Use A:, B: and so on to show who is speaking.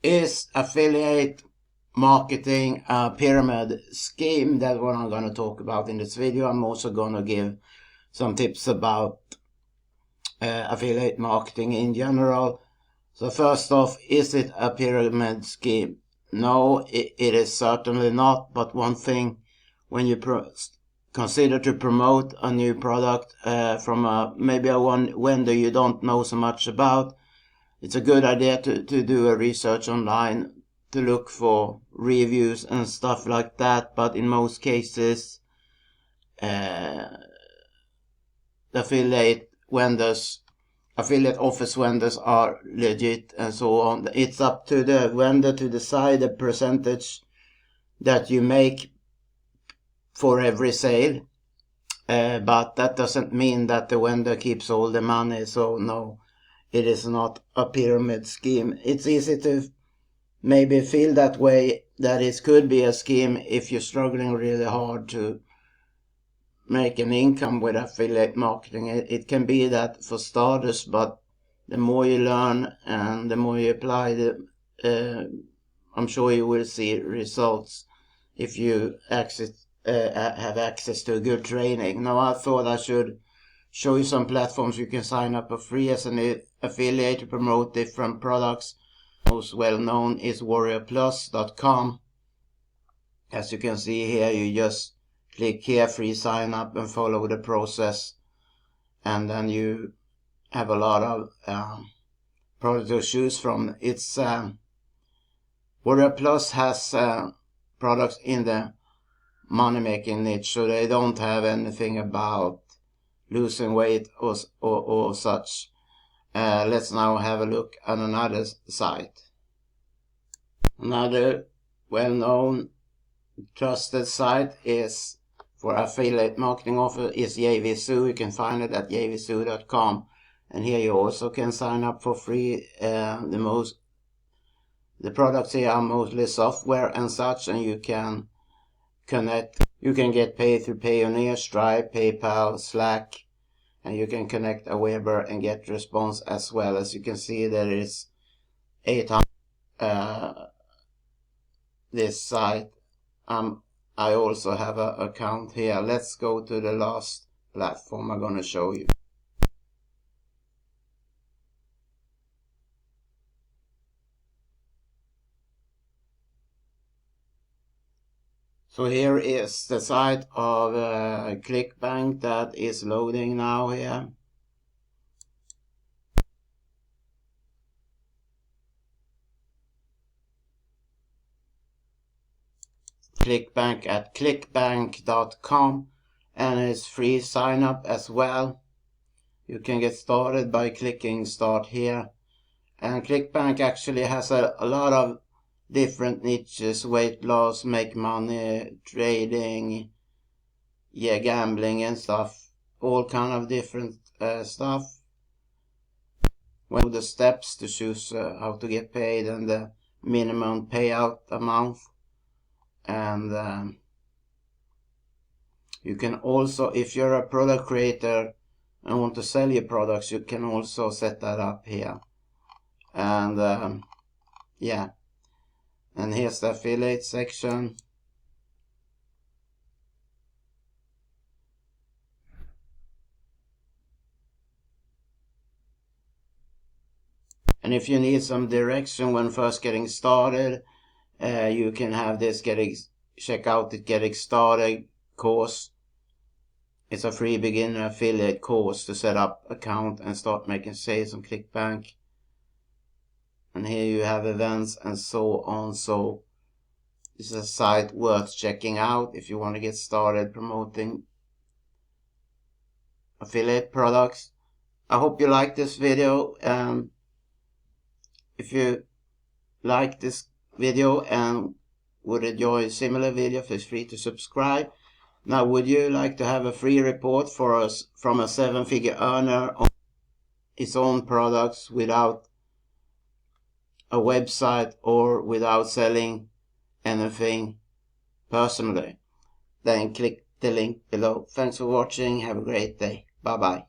A: Is affiliate marketing a pyramid scheme? That's what I'm going to talk about in this video. I'm also going to give some tips about affiliate marketing in general. So first off, is it a pyramid scheme? No, it is certainly not. But one thing, when you consider to promote a new product from maybe a vendor you don't know so much about, it's a good idea to do a research online to look for reviews and stuff like that. But in most cases, affiliate office vendors are legit and so on. It's up to the vendor to decide the percentage that you make for every sale, but that doesn't mean that the vendor keeps all the money. So no, it is not a pyramid scheme. It's easy to maybe feel that way, that it could be a scheme if you're struggling really hard to make an income with affiliate marketing. It can be that for starters, but the more you learn and the more you apply, I'm sure you will see results if you have access to good training. Now, I thought I should show you some platforms you can sign up for free as an affiliate to promote different products. Most well known is warriorplus.com. As you can see here, you just click here, free sign up, and follow the process, and then you have a lot of products to choose from. It's Warrior Plus has products in the money making niche, so they don't have anything about losing weight or such. Let's now have a look at another site. Another well-known trusted site is for affiliate marketing offer is JVZoo. You can find it at jvzoo.com, and here you also can sign up for free. The products here are mostly software and such, and you can connect. You can get paid through Payoneer, Stripe, PayPal, Slack, and you can connect a Weber and get response as well. As you can see, there is 800 this site. I also have an account here. Let's go to the last platform I'm going to show you. So here is the site of ClickBank that is loading now here. ClickBank at clickbank.com, and it's free sign up as well. You can get started by clicking start here, and ClickBank actually has a lot of different niches: weight loss, make money, trading, gambling and stuff, all kind of different stuff. Well, the steps to choose how to get paid and the minimum payout amount. And you can also, if you're a product creator and want to sell your products, you can also set that up here. And yeah, and here's the affiliate section. And if you need some direction when first getting started, you can have this check out the Getting Started course. It's a free beginner affiliate course to set up account and start making sales on ClickBank. And here you have events and so on. So this is a site worth checking out if you want to get started promoting affiliate products. I hope you like this video. If you like this video and would enjoy a similar video, feel free to subscribe. Now, would you like to have a free report for us from a 7-figure earner on his own products without a website or without selling anything personally? Then click the link below. Thanks for watching. Have a great day. Bye bye.